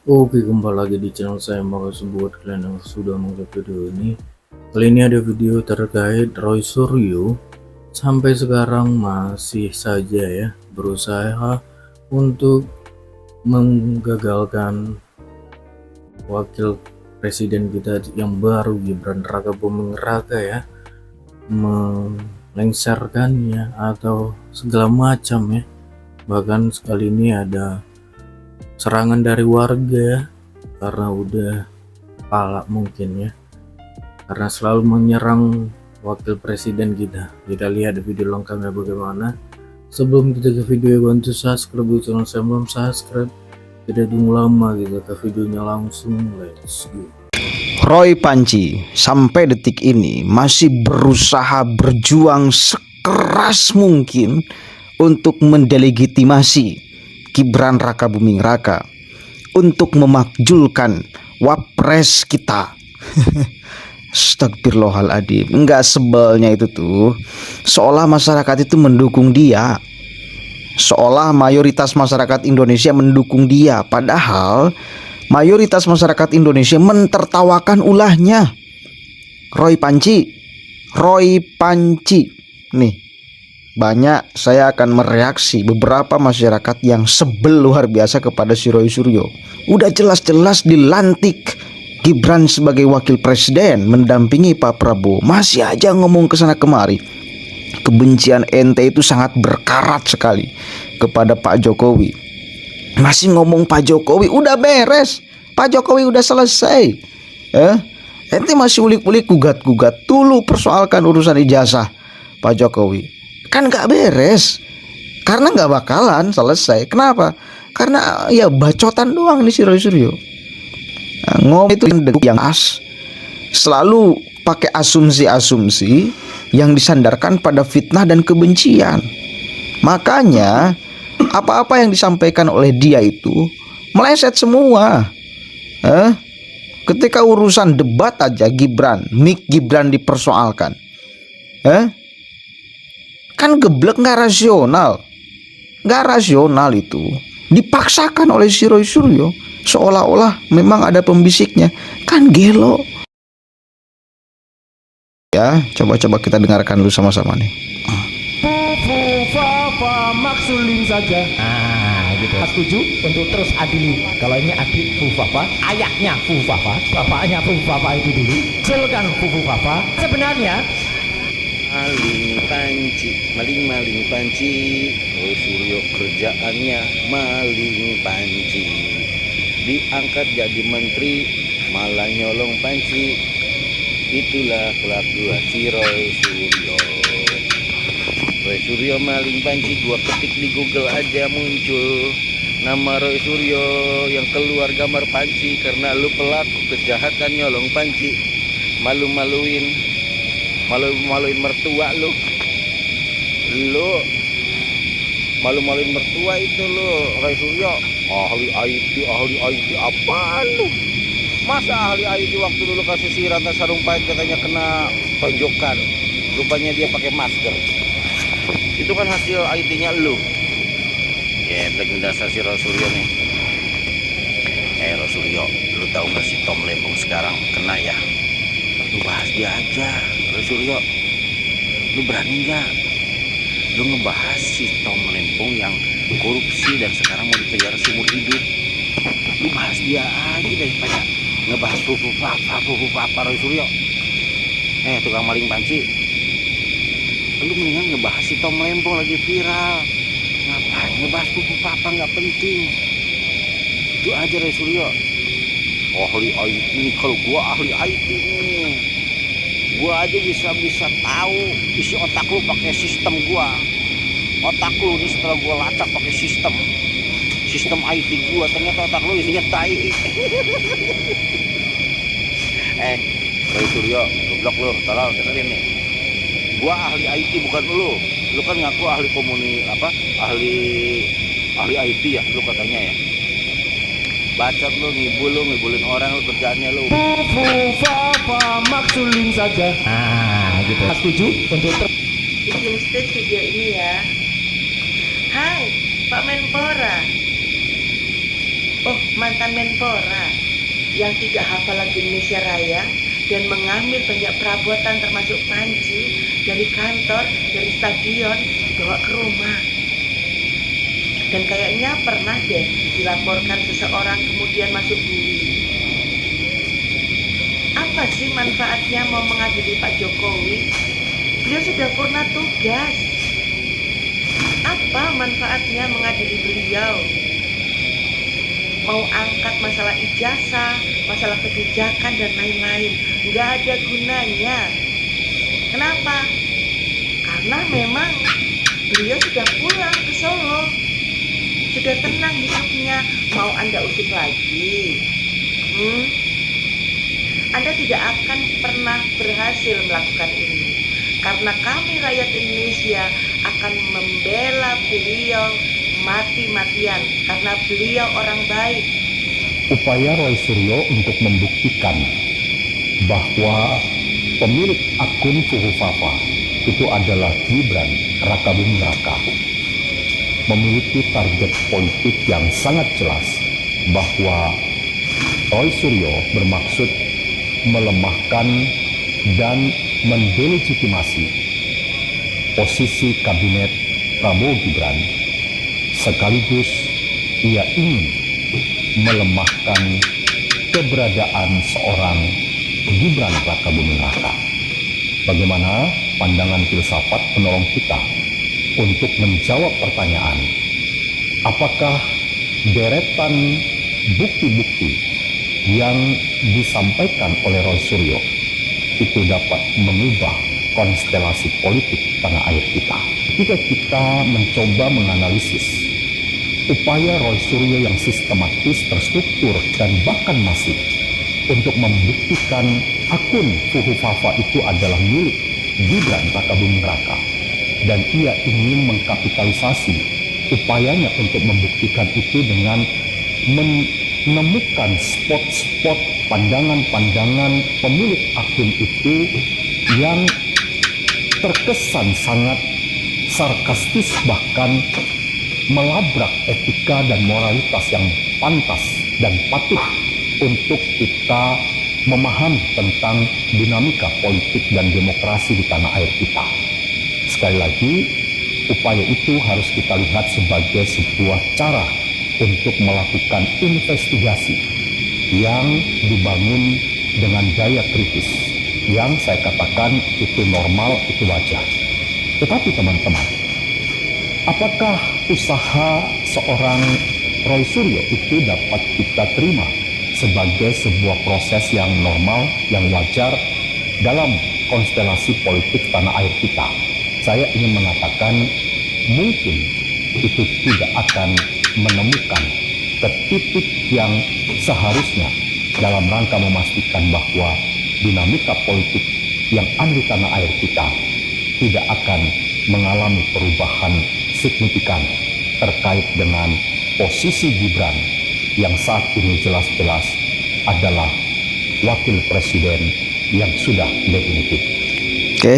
Oke, kembali lagi di channel saya. Makasih buat kalian yang sudah nonton video ini. Kali ini ada video terkait Roy Suryo. Sampai sekarang masih saja ya berusaha untuk menggagalkan wakil presiden kita yang baru, Gibran Rakabuming Raka ya, melengsarkannya atau segala macam ya. Bahkan sekali ini ada serangan dari warga ya, karena udah pala mungkin ya, karena selalu menyerang wakil presiden kita lihat video lengkapnya bagaimana. Sebelum kita ke video, bantu subscribe channel saya, belum subscribe, tidak tunggu lama, kita ke videonya langsung, let's go. Roy Panci sampai detik ini masih berusaha berjuang sekeras mungkin untuk mendelegitimasi Gibran Rakabuming Raka untuk memakjulkan wapres kita. Astagfirullahaladzim. Enggak, sebelnya itu tuh seolah masyarakat itu mendukung dia, seolah mayoritas masyarakat Indonesia mendukung dia, padahal mayoritas masyarakat Indonesia mentertawakan ulahnya. Roy Panci nih, banyak saya akan mereaksi beberapa masyarakat yang sebel luar biasa kepada si Roy Suryo. Udah jelas-jelas dilantik Gibran sebagai wakil presiden mendampingi Pak Prabowo, masih aja ngomong kesana kemari. Kebencian ente itu sangat berkarat sekali kepada Pak Jokowi. Masih ngomong Pak Jokowi udah beres, Pak Jokowi udah selesai. Ente masih ulik-ulik, gugat-gugat dulu, persoalkan urusan ijazah Pak Jokowi. Kan gak beres, karena gak bakalan selesai. Kenapa? Karena ya bacotan doang nih si Roy Suryo. Ngomong itu yang selalu pakai asumsi-asumsi yang disandarkan pada fitnah dan kebencian. Makanya apa-apa yang disampaikan oleh dia itu meleset semua. Ketika urusan debat aja Mic Gibran dipersoalkan, kan geblek, nggak rasional itu dipaksakan oleh si Roy Suryo, seolah-olah memang ada pembisiknya, kan gelo. Ya, coba kita dengarkan dulu sama-sama nih. Fufafa maksulin saja. Gitu. Setuju untuk terus adili. Kalau ini adik Fufafa, ayahnya Fufafa, bapaknya Fufafa itu dulu. Silakan Fufafa. Sebenarnya maling panci. Roy Suryo kerjaannya maling panci. Diangkat jadi menteri malah nyolong panci. Itulah kelakuan si Roy Suryo. Roy Suryo maling panci, gua ketik di Google aja muncul nama Roy Suryo yang keluar gambar panci. Karena lu pelaku kejahatan nyolong panci, maluin mertua lu malu-maluin mertua itu lu. Roy Suryo ahli IT apa lu? Masa ahli IT waktu dulu kasih si Ratna Sarumpait katanya kena tonjokan, rupanya dia pakai masker. Itu kan hasil IT-nya lu. Ya, black dasar si Roy Suryo nih. Roy Suryo, lu tahu nggak si Tom Lembong sekarang kena ya? Lu bahas dia aja, Roy Suryo. Lu berani nggak? Lu ngebahas si Tom Lembong yang korupsi dan sekarang mau dipenjara seumur hidup. Lu bahas dia aja daripada ngebahas fufu-papa Roy Suryo. Tukang maling panci, lu mendingan ngebahas si Tom Lembong lagi viral. Ngapain ngebahas fufu-papa, nggak penting. Itu aja Roy Suryo. Ahli IT nih, kalau gua ahli IT nih, gua aja bisa tahu isi otak lu pakai sistem gua. Otak lu nih setelah gua lacak pakai sistem IT gua, ternyata otak lu isinya tai. Roy Suryo, goblok lu, tolong dengerin nih. Gua ahli IT bukan lu. Lu kan ngaku ahli ahli IT ya, lu katanya ya. Bacot lu, ngibulin orang lu, kerjaannya lu. Fufafa maksulin saja. Gitu. Setuju untuk terus. Bikin state video ini ya. Hai Pak Menpora. Oh mantan Menpora yang tidak hafal lagi Indonesia Raya dan mengambil banyak perabotan termasuk panci dari kantor, dari stadion dibawa ke rumah. Dan kayaknya pernah deh dilaporkan seseorang kemudian masuk bui. Apa sih manfaatnya mau mengadili Pak Jokowi? Beliau sudah purna tugas. Apa manfaatnya mengadili beliau? Mau angkat masalah ijazah, masalah kebijakan dan lain-lain, nggak ada gunanya. Kenapa? Karena memang beliau sudah pulang ke Solo, sudah tenang hidupnya. Mau Anda usik lagi? Anda tidak akan pernah berhasil melakukan ini, karena kami rakyat Indonesia akan membela beliau mati-matian karena beliau orang baik. Upaya Roy Suryo untuk membuktikan bahwa pemilik akun Fufufafa itu adalah Gibran Rakabuming Raka memiliki target politik yang sangat jelas, bahwa Roy Suryo bermaksud melemahkan dan mendelegitimasi posisi kabinet Prabowo Gibran, sekaligus ia ingin melemahkan keberadaan seorang Gibran Rakabuming Raka. Bagaimana pandangan filsafat penolong kita untuk menjawab pertanyaan, apakah deretan bukti-bukti yang disampaikan oleh Roy Suryo itu dapat mengubah konstelasi politik tanah air kita? Ketika kita mencoba menganalisis upaya Roy Suryo yang sistematis, terstruktur, dan bahkan masif untuk membuktikan akun Fufufafa itu adalah milik Gibran Rakabuming Raka, dan ia ingin mengkapitalisasi upayanya untuk membuktikan itu dengan menemukan spot-spot pandangan-pandangan pemilik akun itu yang terkesan sangat sarkastis, bahkan melabrak etika dan moralitas yang pantas dan patut untuk kita memahami tentang dinamika politik dan demokrasi di tanah air kita. Sekali lagi, upaya itu harus kita lihat sebagai sebuah cara untuk melakukan investigasi yang dibangun dengan daya kritis, yang saya katakan itu normal, itu wajar. Tetapi teman-teman, apakah usaha seorang Roy Suryo itu dapat kita terima sebagai sebuah proses yang normal, yang wajar dalam konstelasi politik tanah air kita? Saya ingin mengatakan mungkin itu tidak akan menemukan ke titik yang seharusnya dalam rangka memastikan bahwa dinamika politik yang ada di tanah air kita tidak akan mengalami perubahan signifikan terkait dengan posisi Gibran yang saat ini jelas-jelas adalah wakil presiden yang sudah definitif. Oke.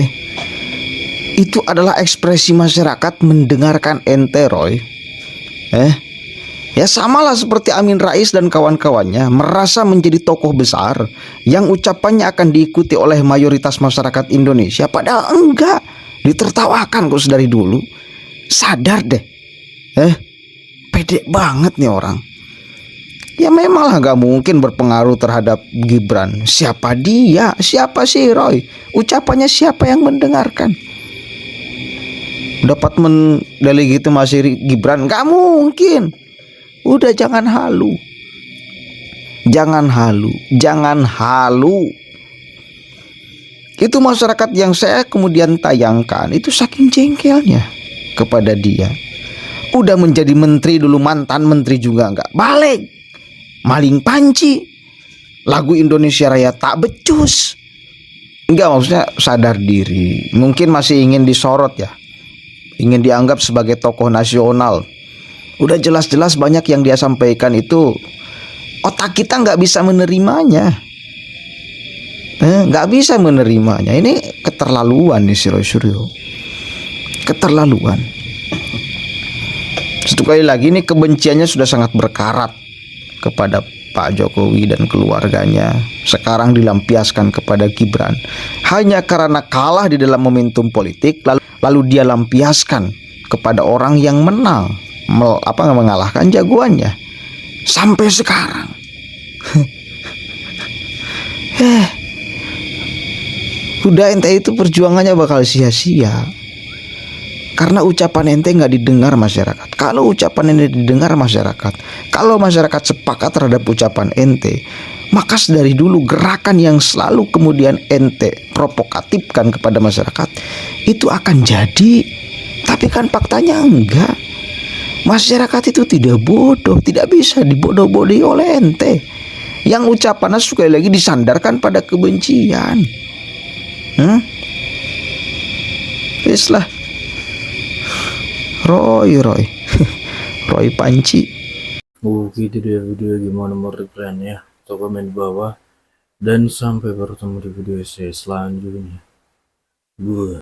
Itu adalah ekspresi masyarakat mendengarkan ente, Roy. Ya samalah seperti Amin Rais dan kawan-kawannya merasa menjadi tokoh besar yang ucapannya akan diikuti oleh mayoritas masyarakat Indonesia, padahal enggak. Ditertawakan kok dari dulu. Sadar deh. Pede banget nih orang. Ya memang lah gak mungkin berpengaruh terhadap Gibran. Siapa dia? Siapa sih Roy? Ucapannya siapa yang mendengarkan? Dapat mendelegitimasi Gibran? Gak mungkin. Udah jangan halu. Jangan halu. Jangan halu. Itu masyarakat yang saya kemudian tayangkan itu saking jengkelnya kepada dia. Udah menjadi menteri dulu, mantan menteri juga nggak balik. Maling panci. Lagu Indonesia Raya tak becus. Enggak, maksudnya sadar diri. Mungkin masih ingin disorot ya. Ingin dianggap sebagai tokoh nasional. Udah jelas-jelas banyak yang dia sampaikan itu otak kita nggak bisa menerimanya. Nggak bisa menerimanya. Ini keterlaluan nih si Roy Suryo. Keterlaluan. Sekali lagi ini kebenciannya sudah sangat berkarat. kepada Pak Jokowi dan keluarganya sekarang dilampiaskan kepada Gibran hanya karena kalah di dalam momentum politik, lalu dia lampiaskan kepada orang yang menang, mengalahkan jagoannya sampai sekarang. Udah ente itu perjuangannya bakal sia-sia karena ucapan ente nggak didengar masyarakat. Kalau ucapan ente didengar masyarakat, kalau masyarakat sepakat terhadap ucapan ente, maka dari dulu gerakan yang selalu kemudian ente provokatifkan kepada masyarakat itu akan jadi. Tapi kan faktanya enggak. Masyarakat itu tidak bodoh, tidak bisa dibodoh-bodohi oleh ente yang ucapannya sekali lagi disandarkan pada kebencian. Wis lah, Roy Roy Panci. Gitu deh video, gimana menurut kalian ya? Coba komen di bawah. Dan sampai bertemu di video saya selanjutnya. Gue